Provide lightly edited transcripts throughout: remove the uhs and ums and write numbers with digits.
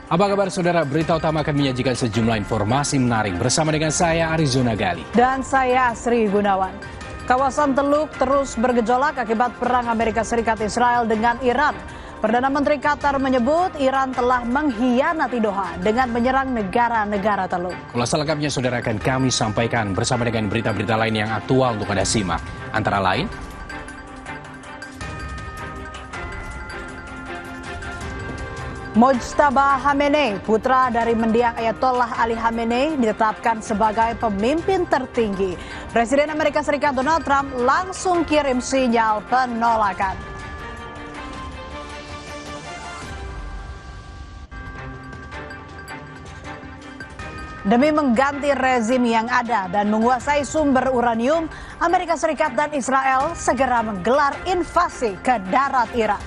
Apa kabar saudara? Berita utama akan menyajikan sejumlah informasi menarik bersama dengan saya Arizona Gali. Dan saya Sri Gunawan. Kawasan Teluk terus bergejolak akibat perang Amerika Serikat Israel dengan Iran. Perdana Menteri Qatar menyebut Iran telah mengkhianati Doha dengan menyerang negara-negara Teluk. Ulasan lengkapnya saudara akan kami sampaikan bersama dengan berita-berita lain yang aktual untuk Anda simak. Antara lain, Mojtaba Khamenei, putra dari mendiang Ayatollah Ali Khamenei, ditetapkan sebagai pemimpin tertinggi. Presiden Amerika Serikat Donald Trump langsung kirim sinyal penolakan. Demi mengganti rezim yang ada dan menguasai sumber uranium, Amerika Serikat dan Israel segera menggelar invasi ke darat Iran.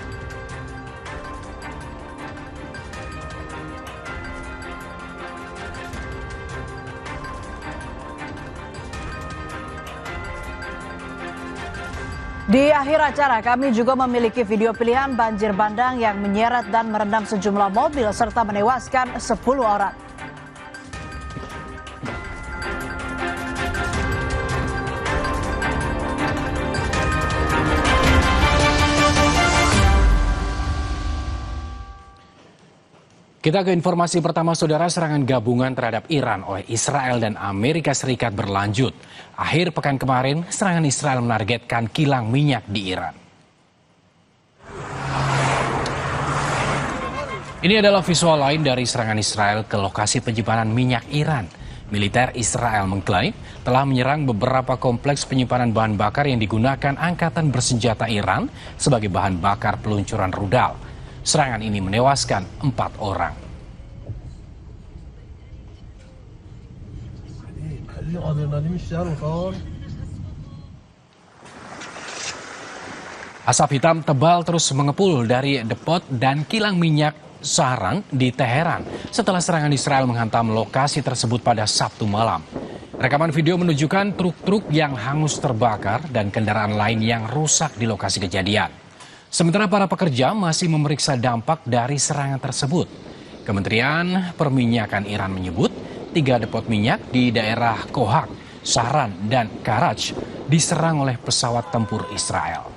Di akhir acara kami juga memiliki video pilihan banjir bandang yang menyeret dan merendam sejumlah mobil serta menewaskan 10 orang. kita ke informasi pertama saudara. Serangan gabungan terhadap Iran oleh Israel dan Amerika Serikat berlanjut. Akhir pekan kemarin, serangan Israel menargetkan kilang minyak di Iran. Ini adalah visual lain dari serangan Israel ke lokasi penyimpanan minyak Iran. Militer Israel mengklaim telah menyerang beberapa kompleks penyimpanan bahan bakar yang digunakan angkatan bersenjata Iran sebagai bahan bakar peluncuran rudal. Serangan ini menewaskan 4 orang. Asap hitam tebal terus mengepul dari depot dan kilang minyak Sahrang di Teheran setelah serangan Israel menghantam lokasi tersebut pada Sabtu malam. Rekaman video menunjukkan truk-truk yang hangus terbakar dan kendaraan lain yang rusak di lokasi kejadian. Sementara para pekerja masih memeriksa dampak dari serangan tersebut. Kementerian Perminyakan Iran menyebut 3 depot minyak di daerah Kohak, Shahran, dan Karaj diserang oleh pesawat tempur Israel.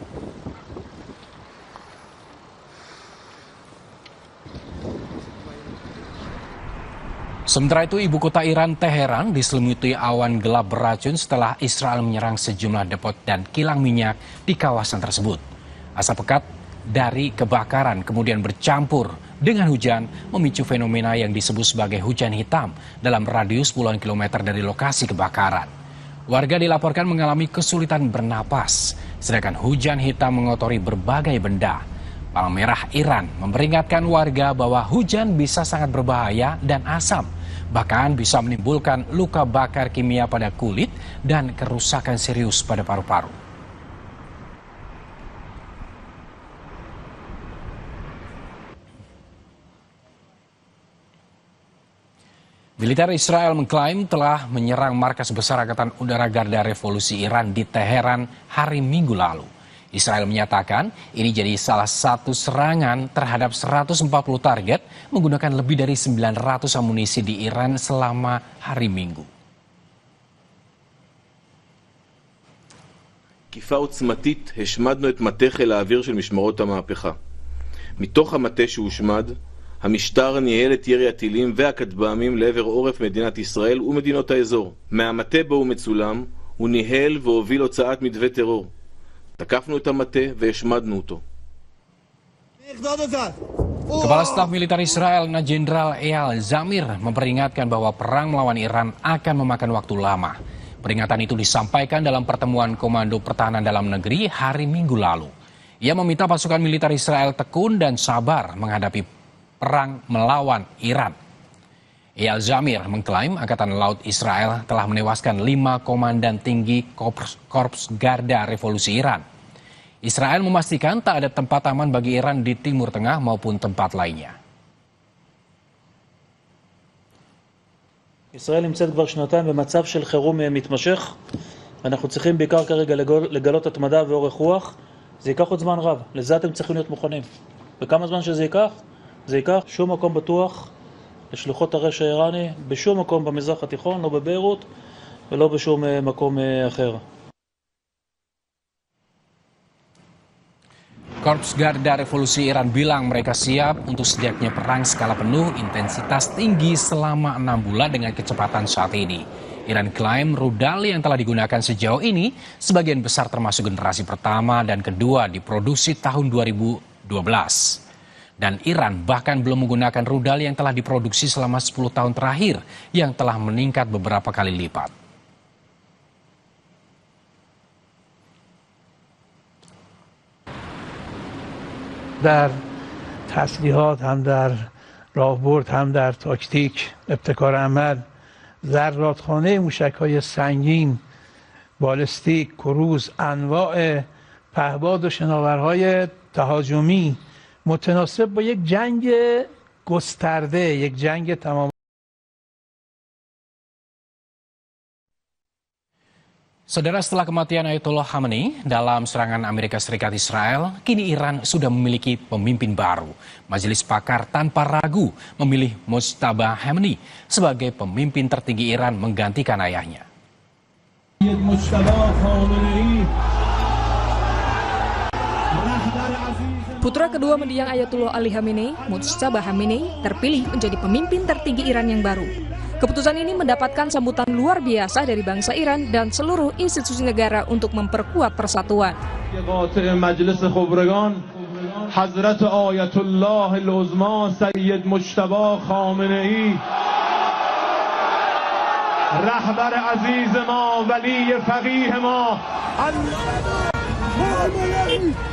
Sementara itu, ibu kota Iran, Teheran, diselimuti awan gelap beracun setelah Israel menyerang sejumlah depot dan kilang minyak di kawasan tersebut. Asap pekat dari kebakaran kemudian bercampur dengan hujan memicu fenomena yang disebut sebagai hujan hitam dalam radius puluhan kilometer dari lokasi kebakaran. Warga dilaporkan mengalami kesulitan bernapas, sedangkan hujan hitam mengotori berbagai benda. Palang Merah Iran memperingatkan warga bahwa hujan bisa sangat berbahaya dan asam, bahkan bisa menimbulkan luka bakar kimia pada kulit dan kerusakan serius pada paru-paru. Militer Israel mengklaim telah menyerang markas besar Angkatan Udara Garda Revolusi Iran di Teheran hari Minggu lalu. Israel menyatakan ini jadi salah satu serangan terhadap 140 target menggunakan lebih dari 900 amunisi di Iran selama hari Minggu. תקיפה עוצמתית השמדנו את מטה חיל האוויר של משמרות המהפכה. מתוך המטה שהושמד, המשטר ניהל את ירי הטילים והכטב"מים לעבר עורף מדינת ישראל ומדינות האזור. מהמטה בו הוא מצולם, הוא ניהל והוביל הוצאת מדווה טרור. תקפנו את המטה והשמדנו אותו. Kepala Staf Militer Israel, Jenderal Eyal Zamir, memperingatkan bahwa perang melawan Iran akan memakan waktu lama. Peringatan itu disampaikan dalam pertemuan Komando Pertahanan Dalam Negeri hari Minggu lalu. Ia meminta pasukan militer Israel tekun dan sabar menghadapi perang melawan Iran. Eyal Zamir mengklaim Angkatan Laut Israel telah menewaskan 5 komandan tinggi Korps Garda Revolusi Iran. Israel memastikan tak ada tempat aman bagi Iran di Timur Tengah maupun tempat lainnya. ישראל נמצאת כבר שנתיים במצב של חירום מתמשך. אנחנו צריכים בעיקר כרגע לגלות התמדה ואורך רוח. זה ייקח עוד זמן רב. לזה אתם צריכים להיות מוכנים. וכמה זמן שזה ייקח? זה ייקח שום מקום בטוח לשלוחות הרשע האיראני בשום מקום במזרח התיכון, לא בביירות ולא בשום מקום אחר. Korps Garda Revolusi Iran bilang mereka siap untuk sediaknya perang skala penuh intensitas tinggi selama 6 bulan dengan kecepatan saat ini. Iran klaim rudal yang telah digunakan sejauh ini sebagian besar termasuk generasi pertama dan kedua diproduksi tahun 2012. Dan Iran bahkan belum menggunakan rudal yang telah diproduksi selama 10 tahun terakhir yang telah meningkat beberapa kali lipat. در تسلیحات هم در راهبرد هم در تاکتیک ابتکار عمل ذراتخانه موشک‌های سنگین بالستیک کروز انواع پهباد و شناورهای تهاجمی متناسب با یک جنگ گسترده یک جنگ تمام. Saudara, setelah kematian Ayatollah Khamenei dalam serangan Amerika Serikat Israel, kini Iran sudah memiliki pemimpin baru. Majelis Pakar tanpa ragu memilih Mojtaba Khamenei sebagai pemimpin tertinggi Iran menggantikan ayahnya. Putra kedua mendiang Ayatollah Ali Khamenei, Mojtaba Khamenei, terpilih menjadi pemimpin tertinggi Iran yang baru. Keputusan ini mendapatkan sambutan luar biasa dari bangsa Iran dan seluruh institusi negara untuk memperkuat persatuan. Majelis Khubregan, Hazrat Ayatollah Al-Uzma Sayyid Mojtaba Khamenei, Rahbar aziz ma, Wali faqih ma.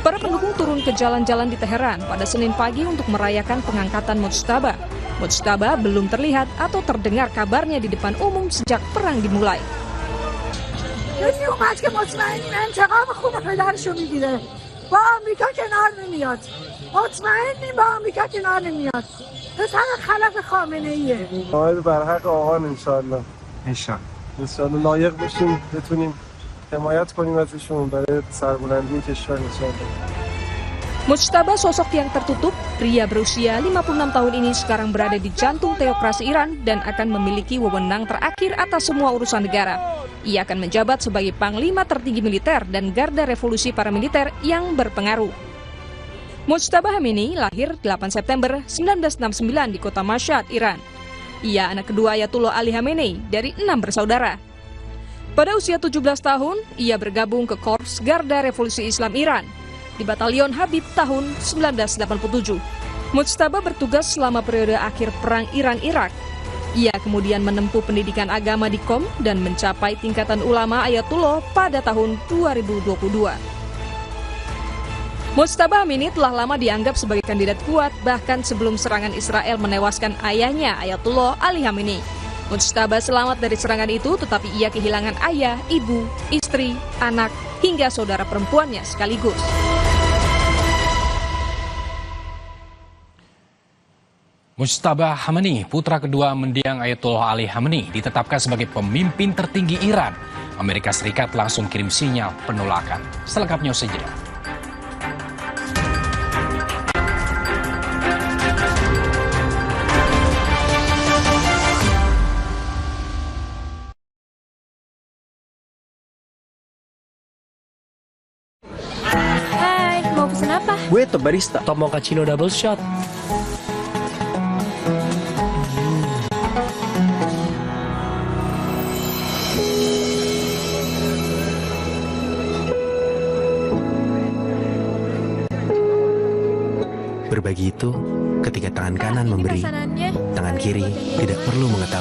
Para pendukung turun ke jalan-jalan di Teheran pada Senin pagi untuk merayakan pengangkatan Mojtaba. Mojtaba belum terlihat atau terdengar kabarnya di depan umum sejak perang dimulai. حمایت کنیم ازشون برای سربلندی کشور انشاءالله. Mojtaba, sosok yang tertutup, pria berusia 56 tahun ini sekarang berada di jantung teokrasi Iran dan akan memiliki wewenang terakhir atas semua urusan negara. Ia akan menjabat sebagai panglima tertinggi militer dan garda revolusi paramiliter yang berpengaruh. Mojtaba Khamenei lahir 8 September 1969 di kota Mashhad, Iran. Ia anak kedua Ayatollah Ali Khamenei dari 6 bersaudara. Pada usia 17 tahun, ia bergabung ke Korps Garda Revolusi Islam Iran di Batalion Habib tahun 1987. Mojtaba bertugas selama periode akhir Perang Iran-Irak. Ia kemudian menempuh pendidikan agama di Qom dan mencapai tingkatan ulama Ayatullah pada tahun 2022. Mojtaba Khamenei telah lama dianggap sebagai kandidat kuat bahkan sebelum serangan Israel menewaskan ayahnya Ayatollah Ali Khamenei. Mojtaba selamat dari serangan itu, tetapi ia kehilangan ayah, ibu, istri, anak, hingga saudara perempuannya sekaligus. Mojtaba Khamenei, putra kedua mendiang Ayatollah Ali Khamenei, ditetapkan sebagai pemimpin tertinggi Iran. Amerika Serikat langsung kirim sinyal penolakan. Selengkapnya usai jeda. Hai, mau pesen apa? Gue top barista, top mochaccino double shot. Berbagi itu ketika tangan kanan memberi, tangan kiri tidak perlu mengetahui.